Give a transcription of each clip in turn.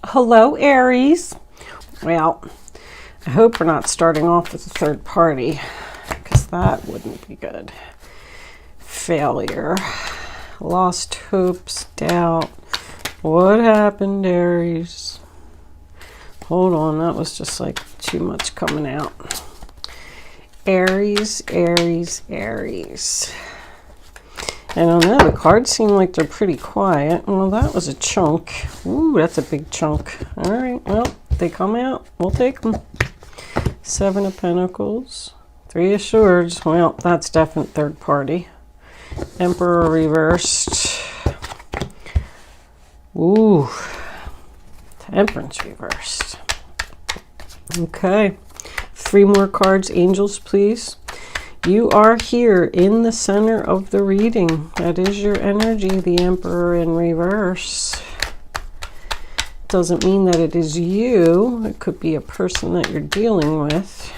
Hello, Aries. Well, I hope we're not starting off with a third party, because that wouldn't be good. Failure, lost hopes, doubt. What happened, Aries? Hold on, that was just like too much coming out. Aries, Aries, Aries. I don't know, the cards seem like they're pretty quiet. Well, that was a chunk. Ooh, that's a big chunk. All right, well, they come out. We'll take them. Seven of Pentacles. Three of Swords. Well, that's definite third party. Emperor reversed. Ooh. Temperance reversed. Okay. Three more cards. Angels, please. You are here in the center of the reading. That is your energy, the Emperor in reverse. Doesn't mean that it is you. It could be a person that you're dealing with.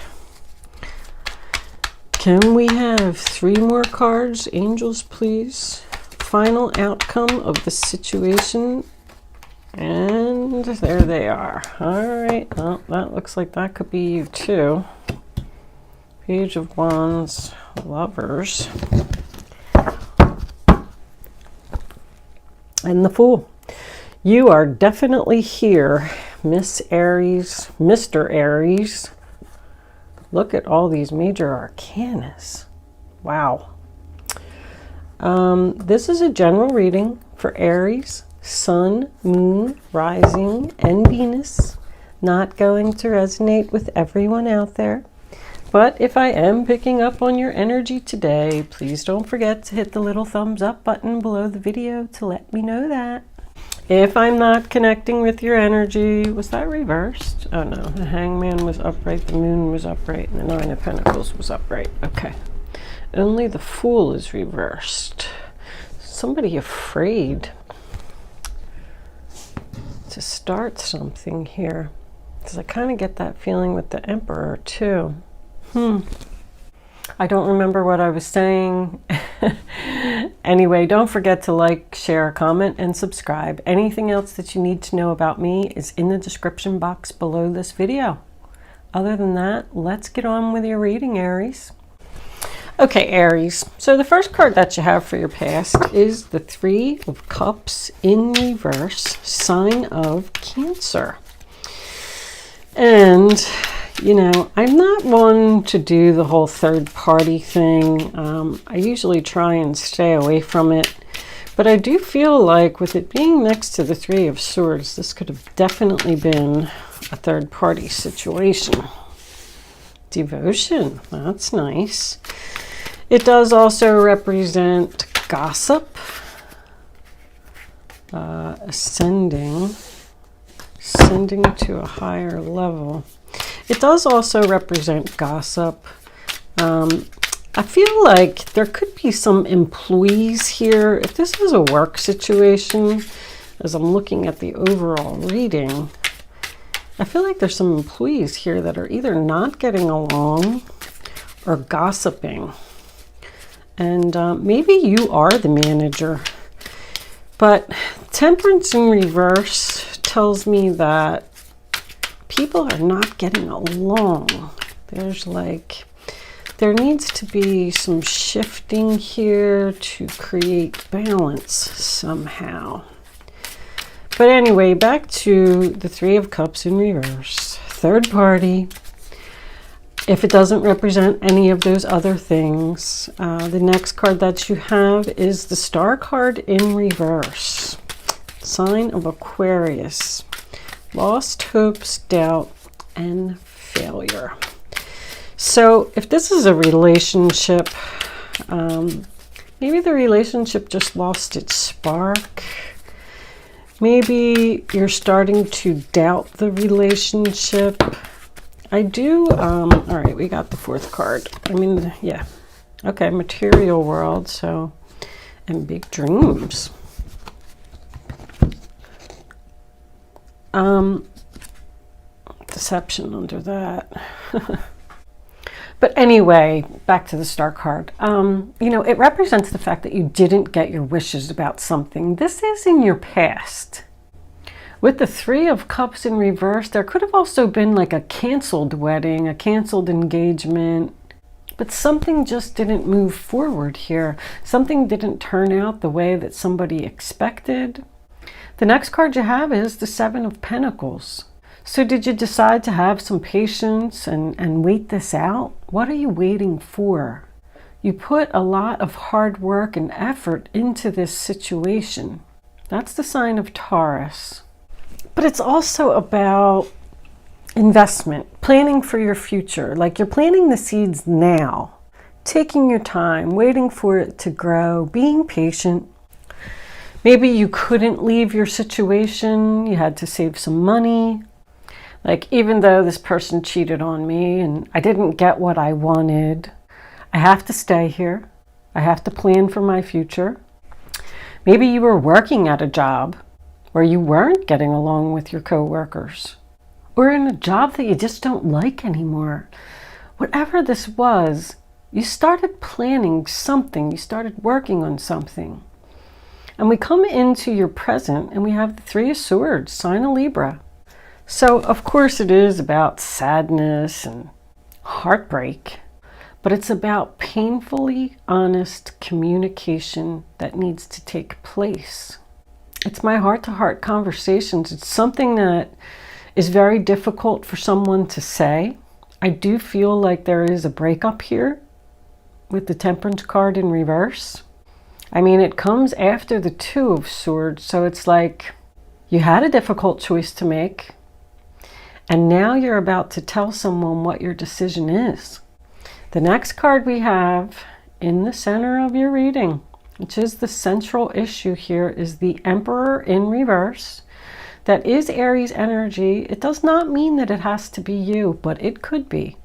Can we have three more cards? Angels, please. Final outcome of the situation. And there they are. All right. Well, that looks like that could be you too. Page of Wands, Lovers, and the Fool. You are definitely here, Miss Aries, Mr. Aries. Look at all these major arcanas. Wow. This is a general reading for Aries, Sun, Moon, Rising, and Venus. Not going to resonate with everyone out there. But if I am picking up on your energy today, please don't forget to hit the little thumbs up button below the video to let me know that. If I'm not connecting with your energy, was that reversed? Oh no, the Hangman was upright, the Moon was upright, and the Nine of Pentacles was upright. Okay. Only the Fool is reversed. Somebody afraid to start something here. Because I kind of get that feeling with the Emperor too. I don't remember what I was saying. Anyway, don't forget to like, share, comment, and subscribe. Anything else that you need to know about me is in the description box below this video. Other than that, let's get on with your reading, Aries. Okay, Aries. So the first card that you have for your past is the Three of Cups in reverse, sign of Cancer. And you know, I'm not one to do the whole third party thing. I usually try and stay away from it. But I do feel like with it being next to the Three of Swords, this could have definitely been a third party situation. Devotion, that's nice. It does also represent gossip, ascending to a higher level. It does also represent gossip. I feel like there could be some employees here. If this is a work situation, as I'm looking at the overall reading, I feel like there's some employees here that are either not getting along or gossiping. And maybe you are the manager. But Temperance in reverse tells me that people are not getting along. There needs to be some shifting here to create balance somehow. But anyway, back to the Three of Cups in reverse. Third party. If it doesn't represent any of those other things, the next card that you have is the Star card in reverse. Sign of Aquarius. Lost hopes, doubt, and failure. So if this is a relationship, maybe the relationship just lost its spark. Maybe you're starting to doubt the relationship. I do, all right, we got the fourth card. I mean, yeah. Okay, material world, so, and big dreams. Deception under that. But anyway, back to the Star card. You know, it represents the fact that you didn't get your wishes about something. This is in your past. With the Three of Cups in reverse, there could have also been like a canceled wedding, a canceled engagement, but something just didn't move forward here. Something didn't turn out the way that somebody expected. The next card you have is the Seven of Pentacles. So did you decide to have some patience and wait this out? What are you waiting for? You put a lot of hard work and effort into this situation. That's the sign of Taurus. But it's also about investment, planning for your future. Like you're planting the seeds now, taking your time, waiting for it to grow, being patient. Maybe you couldn't leave your situation. You had to save some money. Like, even though this person cheated on me and I didn't get what I wanted, I have to stay here. I have to plan for my future. Maybe you were working at a job where you weren't getting along with your coworkers, or in a job that you just don't like anymore. Whatever this was, you started planning something. You started working on something. And we come into your present and we have the Three of Swords, sign of Libra. So, of course, it is about sadness and heartbreak, but it's about painfully honest communication that needs to take place. It's my heart-to-heart conversations. It's something that is very difficult for someone to say. I do feel like there is a breakup here with the Temperance card in reverse. I mean, it comes after the Two of Swords, so it's like you had a difficult choice to make. And now you're about to tell someone what your decision is. The next card we have in the center of your reading, which is the central issue here, is the Emperor in reverse. That is Aries energy. It does not mean that it has to be you, but it could be.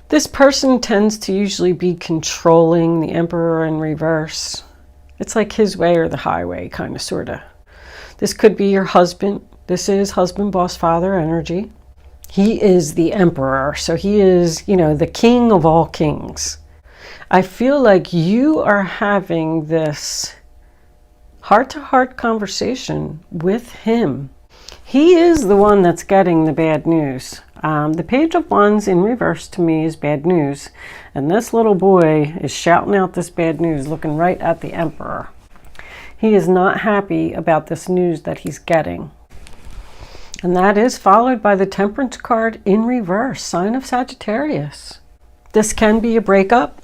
This person tends to usually be controlling, the Emperor in reverse. It's like his way or the highway, kind of, sort of. This could be your husband. This is husband, boss, father energy. He is the Emperor, so he is, the king of all kings. I feel like you are having this heart-to-heart conversation with him. He is the one that's getting the bad news. The Page of Wands in reverse to me is bad news, and this little boy is shouting out this bad news, looking right at the Emperor. He is not happy about this news that he's getting. And that is followed by the Temperance card in reverse, sign of Sagittarius. This can be a breakup,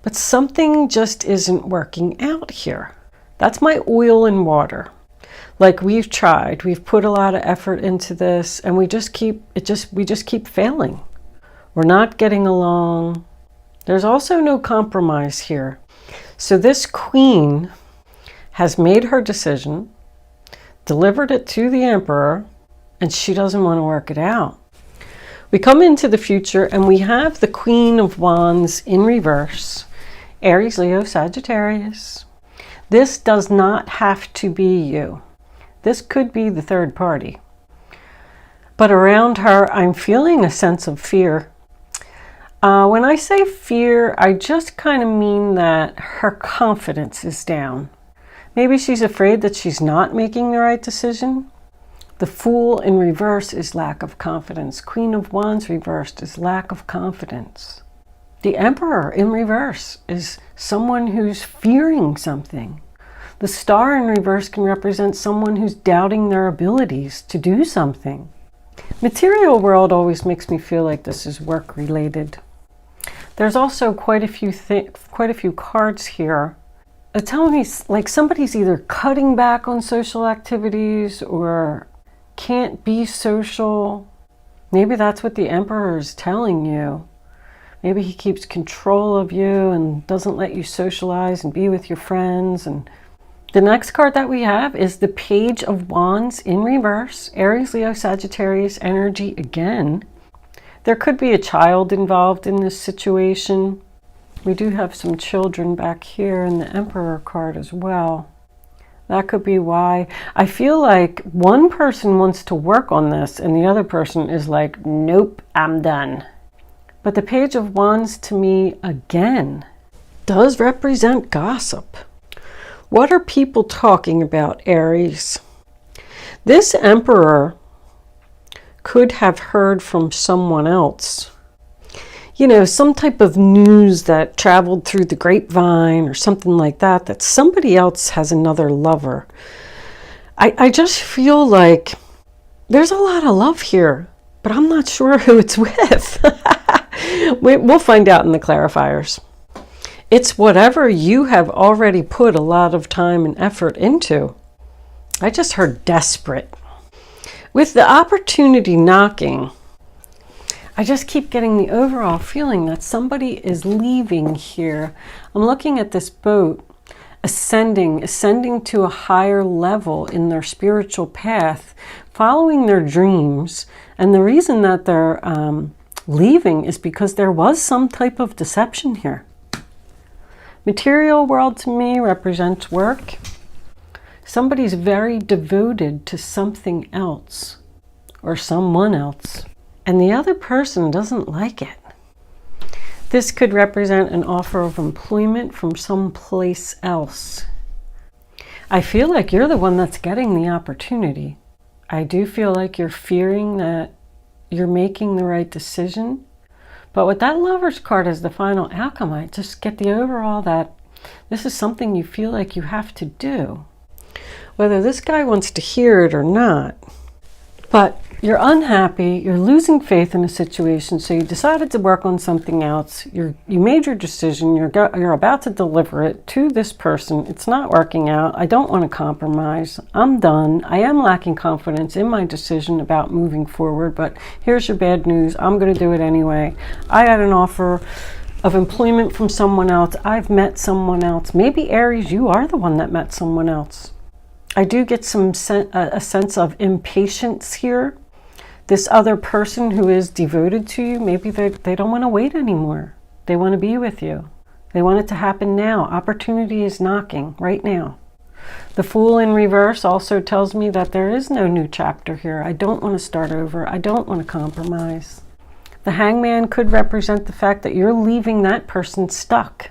but something just isn't working out here. That's my oil and water. Like, we've tried, we've put a lot of effort into this, and we just keep failing. We're not getting along. There's also no compromise here. So this Queen has made her decision, delivered it to the Emperor, and she doesn't want to work it out. We come into the future and we have the Queen of Wands in reverse, Aries, Leo, Sagittarius. This does not have to be you. This could be the third party. But around her, I'm feeling a sense of fear. When I say fear, I just kind of mean that her confidence is down. Maybe she's afraid that she's not making the right decision. The Fool in reverse is lack of confidence. Queen of Wands reversed is lack of confidence. The Emperor in reverse is someone who's fearing something. The Star in reverse can represent someone who's doubting their abilities to do something. Material world always makes me feel like this is work related. There's also quite a few cards here that tell me like somebody's either cutting back on social activities or can't be social. Maybe that's what the Emperor is telling you. Maybe he keeps control of you and doesn't let you socialize and be with your friends. And the next card that we have is the Page of Wands in reverse, Aries, Leo, Sagittarius energy again. There could be a child involved in this situation. We do have some children back here in the Emperor card as well. That could be why. I feel like one person wants to work on this and the other person is like, nope, I'm done. But the Page of Wands to me, again, does represent gossip. What are people talking about, Aries? This Emperor could have heard from someone else. You know, some type of news that traveled through the grapevine or something like that, that somebody else has another lover. I just feel like there's a lot of love here, but I'm not sure who it's with. We'll find out in the clarifiers. It's whatever you have already put a lot of time and effort into. I just heard desperate. With the opportunity knocking, I just keep getting the overall feeling that somebody is leaving here. I'm looking at this boat ascending to a higher level in their spiritual path, following their dreams. And the reason that they're leaving is because there was some type of deception here. Material world to me represents work. Somebody's very devoted to something else or someone else, and the other person doesn't like it. This could represent an offer of employment from someplace else. I feel like you're the one that's getting the opportunity. I do feel like you're fearing that you're making the right decision. But with that Lover's card as the final outcome, I just get the overall that this is something you feel like you have to do. Whether this guy wants to hear it or not. But you're unhappy, you're losing faith in a situation, so you decided to work on something else. You made your decision, you're about to deliver it to this person. It's not working out. I don't want to compromise. I'm done. I am lacking confidence in my decision about moving forward, but here's your bad news. I'm going to do it anyway. I had an offer of employment from someone else. I've met someone else. Maybe Aries, you are the one that met someone else. I do get a sense of impatience here. This other person who is devoted to you, maybe they don't want to wait anymore. They want to be with you. They want it to happen now. Opportunity is knocking right now. The Fool in reverse also tells me that there is no new chapter here. I don't want to start over. I don't want to compromise. The Hangman could represent the fact that you're leaving that person stuck.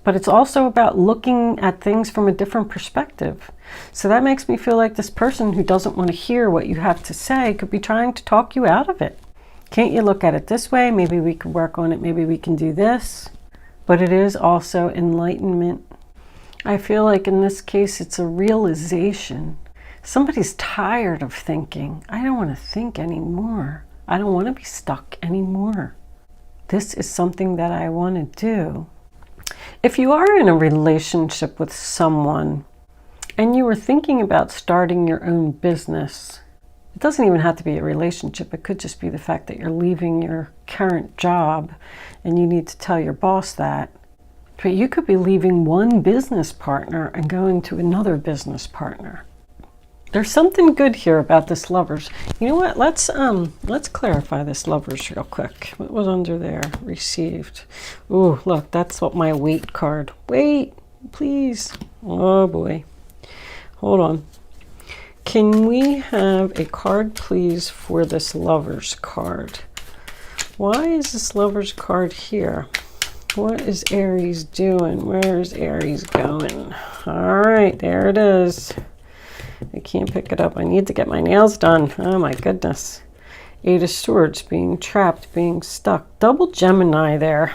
But it's also about looking at things from a different perspective. So that makes me feel like this person who doesn't want to hear what you have to say could be trying to talk you out of it. Can't you look at it this way? Maybe we could work on it. Maybe we can do this. But it is also enlightenment. I feel like in this case, it's a realization. Somebody's tired of thinking. I don't want to think anymore. I don't want to be stuck anymore. This is something that I want to do. If you are in a relationship with someone and you were thinking about starting your own business, it doesn't even have to be a relationship. It could just be the fact that you're leaving your current job and you need to tell your boss that. But you could be leaving one business partner and going to another business partner. There's something good here about this Lovers. You know what? Let's clarify this Lovers real quick. What was under there? Received. Ooh, look, that's what my wait card. Wait, please. Oh boy. Hold on. Can we have a card, please, for this Lovers card? Why is this Lovers card here? What is Aries doing? Where is Aries going? All right, there it is. I can't pick it up. I need to get my nails done. Oh my goodness. 8 of Swords, being trapped, being stuck. Double Gemini there.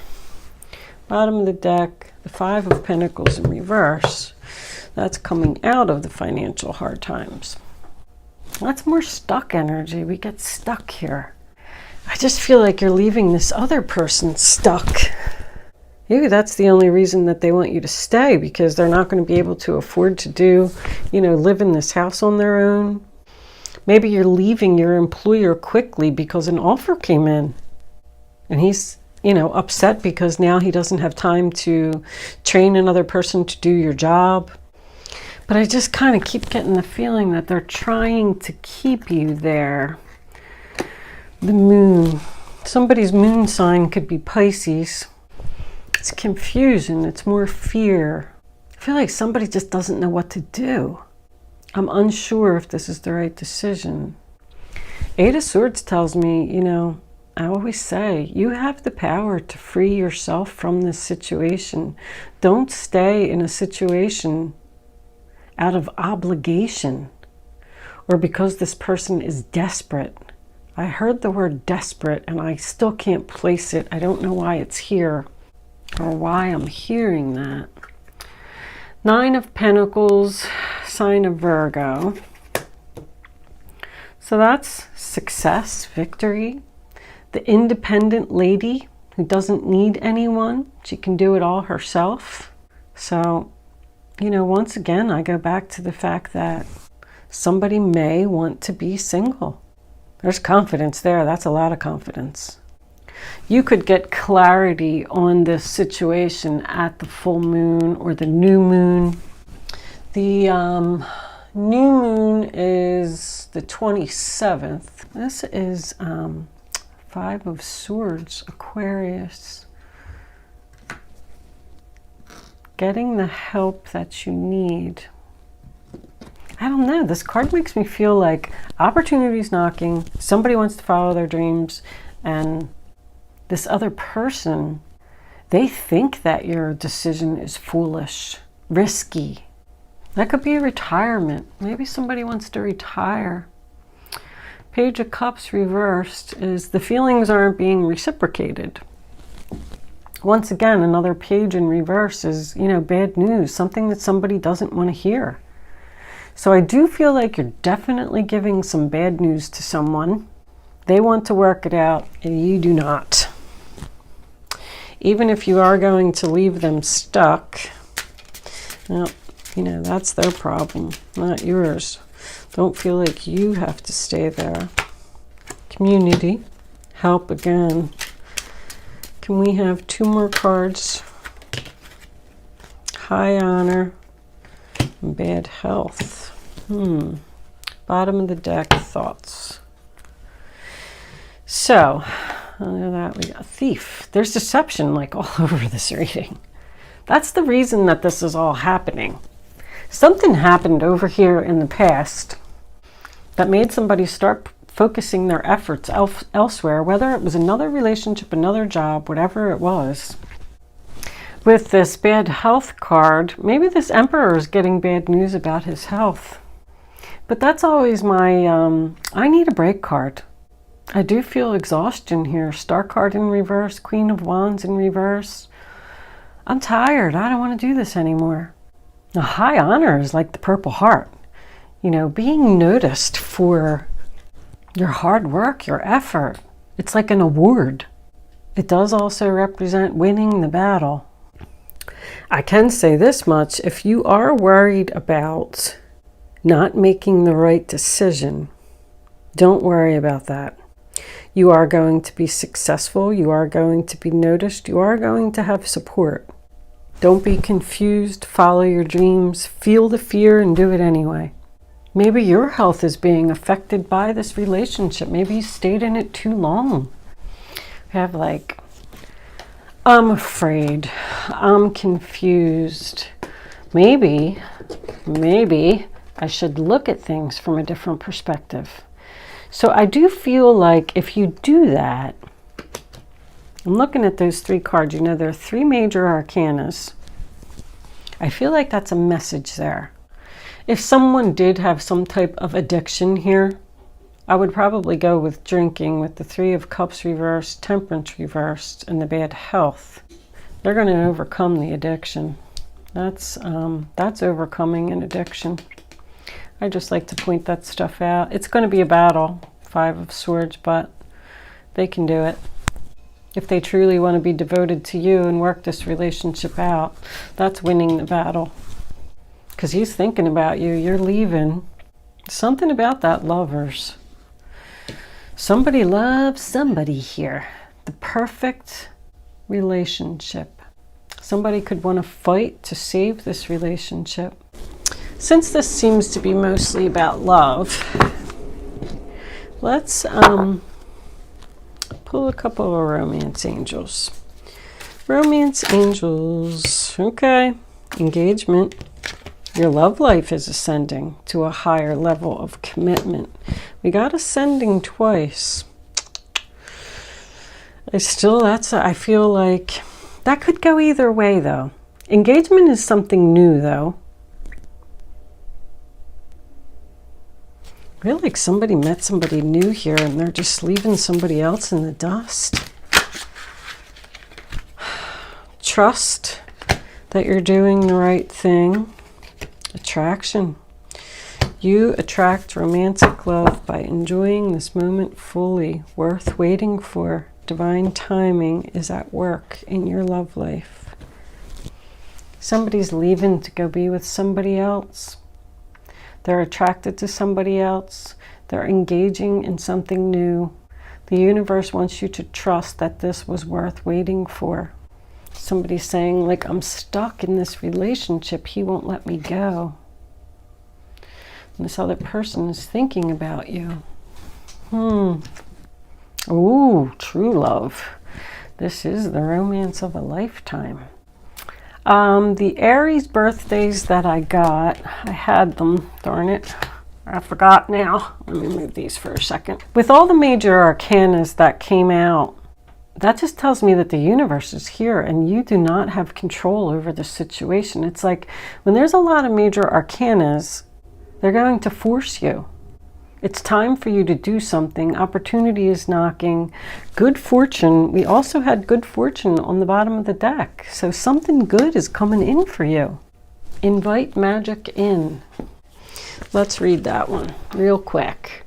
Bottom of the deck, the 5 of Pentacles in reverse. That's coming out of the financial hard times. That's more stuck energy. We get stuck here. I just feel like you're leaving this other person stuck. Maybe that's the only reason that they want you to stay, because they're not going to be able to afford to live in this house on their own. Maybe you're leaving your employer quickly because an offer came in and he's, upset because now he doesn't have time to train another person to do your job. But I just kind of keep getting the feeling that they're trying to keep you there. The Moon. Somebody's moon sign could be Pisces. It's confusion. It's more fear. I feel like somebody just doesn't know what to do. I'm unsure if this is the right decision. 8 of Swords tells me, I always say, you have the power to free yourself from this situation. Don't stay in a situation out of obligation or because this person is desperate. I heard the word desperate and I still can't place it. I don't know why it's here or why I'm hearing that. 9 of Pentacles, sign of Virgo. So that's success, victory. The independent lady who doesn't need anyone. She can do it all herself. So, you know, once again, I go back to the fact that somebody may want to be single. There's confidence there. That's a lot of confidence. You could get clarity on this situation at the full moon or the new moon. The new moon is the 27th. This is 5 of Swords, Aquarius. Getting the help that you need. I don't know. This card makes me feel like opportunity's knocking. Somebody wants to follow their dreams, and this other person, they think that your decision is foolish, risky. That could be a retirement. Maybe somebody wants to retire. Page of Cups reversed is the feelings aren't being reciprocated. Once again, another page in reverse is, you know, bad news, something that somebody doesn't want to hear. So I do feel like you're definitely giving some bad news to someone. They want to work it out and you do not. Even if you are going to leave them stuck, well, you know, that's their problem, not yours. Don't feel like you have to stay there. Community, help again. Can we have 2 more cards? High honor, and bad health. Bottom of the deck, thoughts. So, under that we got thief. There's deception like all over this reading. That's the reason that this is all happening. Something happened over here in the past that made somebody start focusing their efforts elsewhere, whether it was another relationship, another job, whatever it was. With this bad health card, maybe this Emperor is getting bad news about his health. But that's always my, I need a break card. I do feel exhaustion here. Star card in reverse, Queen of Wands in reverse. I'm tired. I don't want to do this anymore. A high honor is like the Purple Heart. You know, being noticed for your hard work, your effort. It's like an award. It does also represent winning the battle. I can say this much. If you are worried about not making the right decision, don't worry about that. You are going to be successful. You are going to be noticed. You are going to have support. Don't be confused. Follow your dreams. Feel the fear and do it anyway. Maybe your health is being affected by this relationship. Maybe you stayed in it too long. We have like, I'm afraid. I'm confused. Maybe I should look at things from a different perspective. So I do feel like if you do that, I'm looking at those 3 cards. You know, there are 3 major arcanas. I feel like that's a message there. If someone did have some type of addiction here, I would probably go with drinking with the 3 of Cups reversed, Temperance reversed, and the bad health. They're going to overcome the addiction. That's overcoming an addiction. I just like to point that stuff out. It's going to be a battle, 5 of Swords, but they can do it. If they truly want to be devoted to you and work this relationship out, that's winning the battle. Because he's thinking about you. You're leaving. Something about that, lovers. Somebody loves somebody here. The perfect relationship. Somebody could want to fight to save this relationship. Since this seems to be mostly about love, let's pull a couple of romance angels. Romance angels. Okay. Engagement. Your love life is ascending to a higher level of commitment. We got ascending twice. I feel like that could go either way though. Engagement is something new though. I feel like somebody met somebody new here and they're just leaving somebody else in the dust. Trust that you're doing the right thing. Attraction. You attract romantic love by enjoying this moment fully. Worth waiting for. Divine timing is at work in your love life. Somebody's leaving to go be with somebody else. They're attracted to somebody else. They're engaging in something new. The universe wants you to trust that this was worth waiting for. Somebody's saying, like, I'm stuck in this relationship. He won't let me go. And this other person is thinking about you. Ooh, true love. This is the romance of a lifetime. The Aries birthdays that I got, I had them, darn it. I forgot now. Let me move these for a second. With all the major arcanas that came out, that just tells me that the universe is here and you do not have control over the situation. It's like when there's a lot of major arcanas, they're going to force you. It's time for you to do something. Opportunity is knocking. Good fortune. We also had good fortune on the bottom of the deck. So something good is coming in for you. Invite magic in. Let's read that one real quick.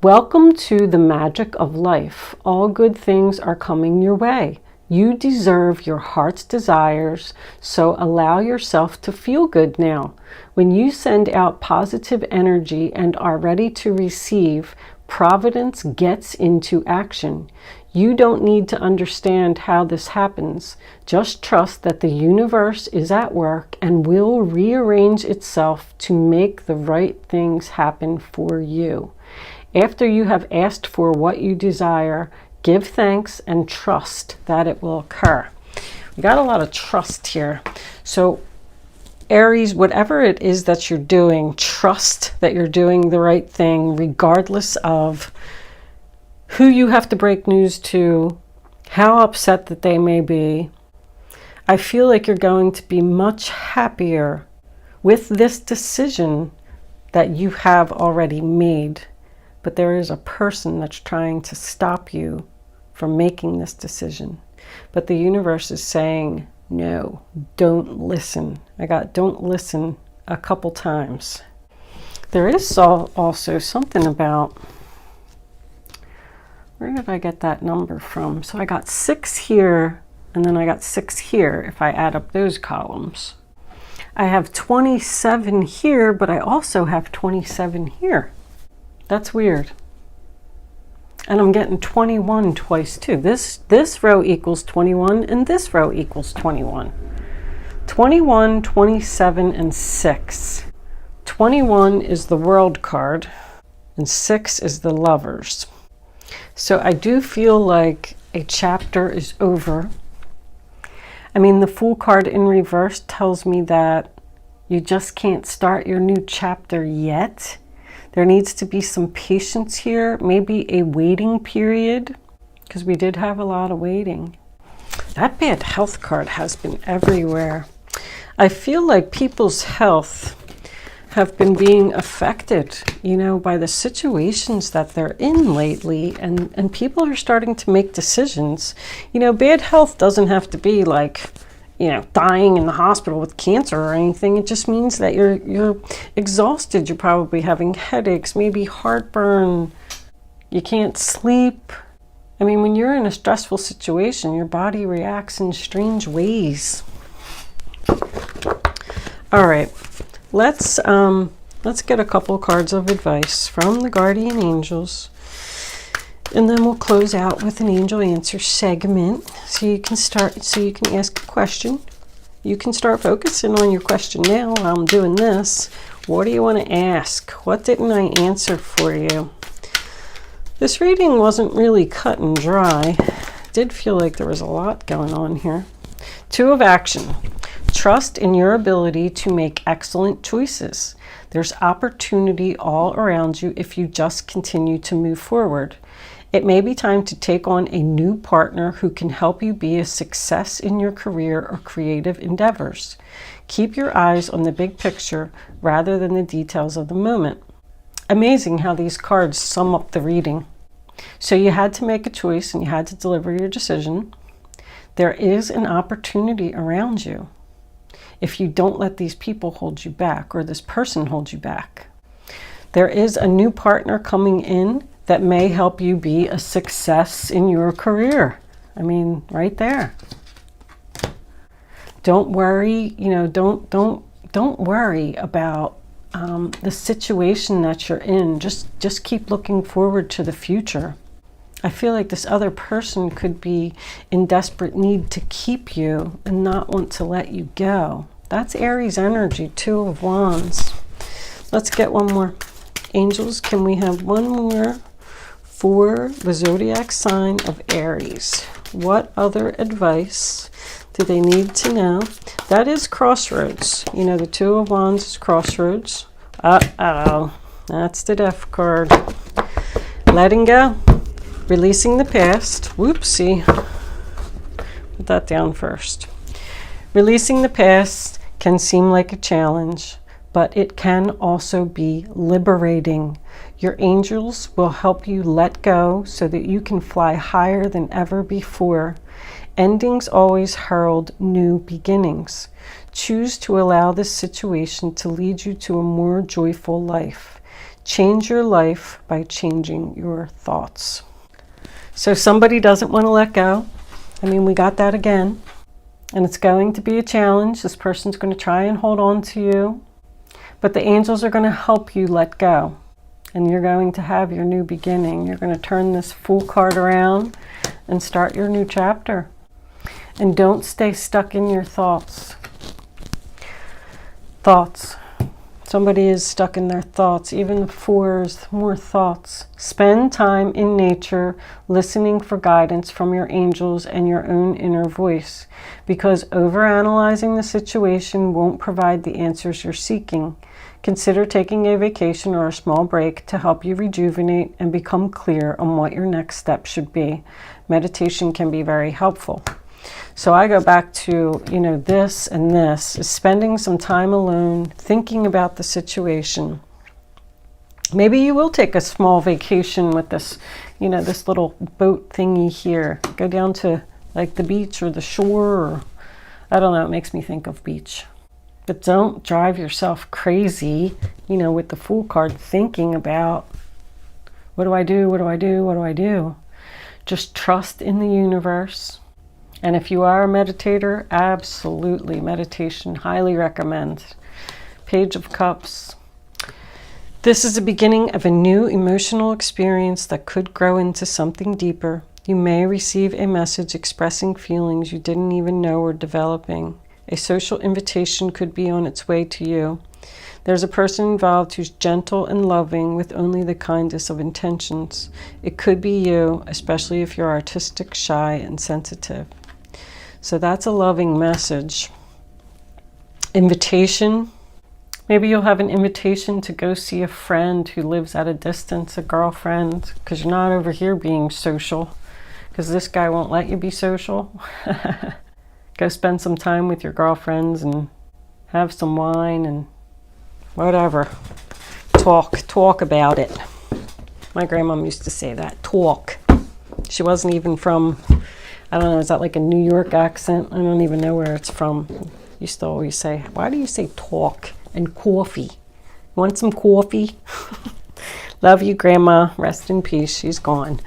Welcome to the magic of life. All good things are coming your way. You deserve your heart's desires, so allow yourself to feel good now. When you send out positive energy and are ready to receive, Providence gets into action. You don't need to understand how this happens. Just trust that the universe is at work and will rearrange itself to make the right things happen for you. After you have asked for what you desire, give thanks and trust that it will occur. We got a lot of trust here. So Aries, whatever it is that you're doing, trust that you're doing the right thing, regardless of who you have to break news to, how upset that they may be. I feel like you're going to be much happier with this decision that you have already made. But there is a person that's trying to stop you from making this decision. But the universe is saying, no, don't listen. I got don't listen a couple times. There is also something about, where did I get that number from? So I got 6 here, and then I got 6 here if I add up those columns. I have 27 here, but I also have 27 here. That's weird. And I'm getting 21 twice too. This row equals 21 and this row equals 21. 21, 27, and 6. 21 is the World card and 6 is the Lovers. So I do feel like a chapter is over. I mean, the Fool card in reverse tells me that you just can't start your new chapter yet. There needs to be some patience here, maybe a waiting period, because we did have a lot of waiting. That bad health card has been everywhere. I feel like people's health have been being affected, by the situations that they're in lately, and people are starting to make decisions. Bad health doesn't have to be like, dying in the hospital with cancer or anything. It just means that you're exhausted. You're probably having headaches, maybe heartburn. You can't sleep. I mean, when you're in a stressful situation, your body reacts in strange ways. All right, let's get a couple cards of advice from the guardian angels. And then we'll close out with an angel answer segment. So you can ask a question. You can start focusing on your question now while I'm doing this. What do you want to ask? What didn't I answer for you? This reading wasn't really cut and dry. It did feel like there was a lot going on here. 2 of action. Trust in your ability to make excellent choices. There's opportunity all around you if you just continue to move forward. It may be time to take on a new partner who can help you be a success in your career or creative endeavors. Keep your eyes on the big picture rather than the details of the moment. amazing how these cards sum up the reading. So you had to make a choice and you had to deliver your decision. There is an opportunity around you if you don't let these people hold you back, or this person hold you back. There is a new partner coming in that may help you be a success in your career. I mean, right there. Don't worry, don't worry about the situation that you're in. Just keep looking forward to the future. I feel like this other person could be in desperate need to keep you and not want to let you go. That's Aries energy, 2 of Wands. Let's get one more. Angels, can we have one more for the zodiac sign of Aries? What other advice do they need to know? That is crossroads. You know, the 2 of Wands is crossroads. Uh-oh. That's the Death card. Letting go. Releasing the past. Whoopsie. Put that down first. Releasing the past can seem like a challenge, but it can also be liberating. Your angels will help you let go so that you can fly higher than ever before. Endings always herald new beginnings. Choose to allow this situation to lead you to a more joyful life. Change your life by changing your thoughts. So somebody doesn't want to let go. I mean, we got that again. And it's going to be a challenge. This person's going to try and hold on to you. But the angels are going to help you let go. And you're going to have your new beginning. You're going to turn this Fool card around and start your new chapter. And don't stay stuck in your thoughts. Thoughts. Somebody is stuck in their thoughts. Even the 4s, more thoughts. Spend time in nature, listening for guidance from your angels and your own inner voice. Because overanalyzing the situation won't provide the answers you're seeking. Consider taking a vacation or a small break to help you rejuvenate and become clear on what your next step should be. Meditation can be very helpful. So I go back to, this and this is spending some time alone, thinking about the situation. Maybe you will take a small vacation with this, this little boat thingy here. Go down to like the beach or the shore, or I don't know, it makes me think of beach. But don't drive yourself crazy, with the Fool card, thinking about, what do I do? What do I do? What do I do? Just trust in the universe. And if you are a meditator, absolutely, meditation, highly recommend. Page of Cups. This is the beginning of a new emotional experience that could grow into something deeper. You may receive a message expressing feelings you didn't even know were developing. A social invitation could be on its way to you. There's a person involved who's gentle and loving with only the kindest of intentions. It could be you, especially if you're artistic, shy, and sensitive. So that's a loving message. Invitation. Maybe you'll have an invitation to go see a friend who lives at a distance, a girlfriend, because you're not over here being social, because this guy won't let you be social. Go spend some time with your girlfriends and have some wine and whatever. Talk about it. My grandmom used to say that, talk. She wasn't even from, I don't know, is that like a New York accent? I don't even know where it's from. Used to always say, why do you say talk and coffee? Want some coffee? Love you, Grandma. Rest in peace. She's gone.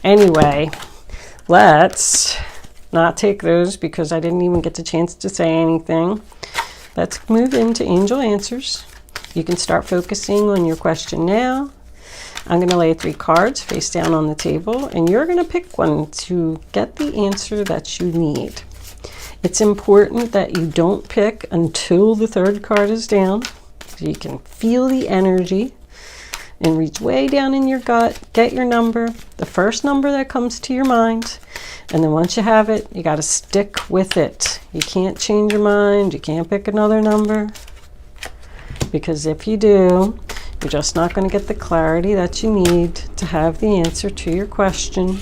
Anyway, let's not take those because I didn't even get the chance to say anything. Let's move into angel answers. You can start focusing on your question now. I'm going to lay 3 cards face down on the table, and you're going to pick one to get the answer that you need. It's important that you don't pick until the 3rd card is down, so you can feel the energy and reach way down in your gut, get your number, the first number that comes to your mind, and then once you have it, you got to stick with it. You can't change your mind, you can't pick another number, because if you do, you're just not going to get the clarity that you need to have the answer to your question.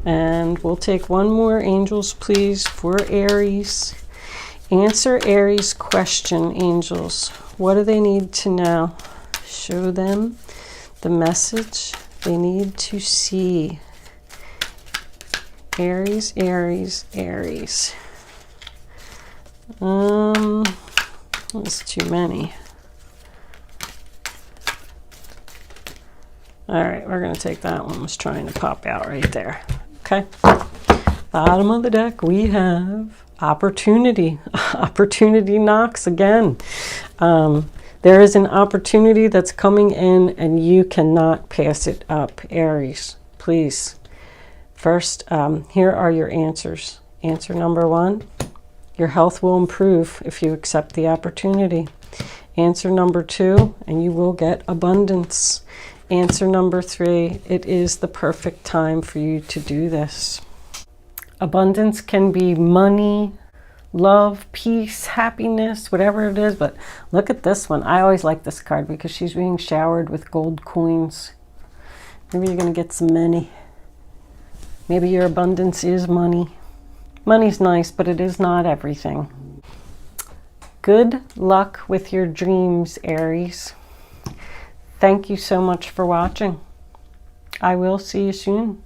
And we'll take one more, angels, please, for Aries. Answer Aries' question, angels. What do they need to know? Show them the message they need to see. Aries, Aries, Aries. That's too many. All right, we're going to take that one. Was trying to pop out right there. Okay. Bottom of the deck, we have opportunity. Opportunity knocks again. There is an opportunity that's coming in and you cannot pass it up, Aries. Please. First, here are your answers. Answer number 1, your health will improve if you accept the opportunity. Answer number 2, and you will get abundance. Answer number 3, it is the perfect time for you to do this. Abundance can be money, love, peace, happiness, whatever it is. But look at this one. I always like this card because she's being showered with gold coins. Maybe you're going to get some money. Maybe your abundance is money. Money's nice, but it is not everything. Good luck with your dreams, Aries. Thank you so much for watching. I will see you soon.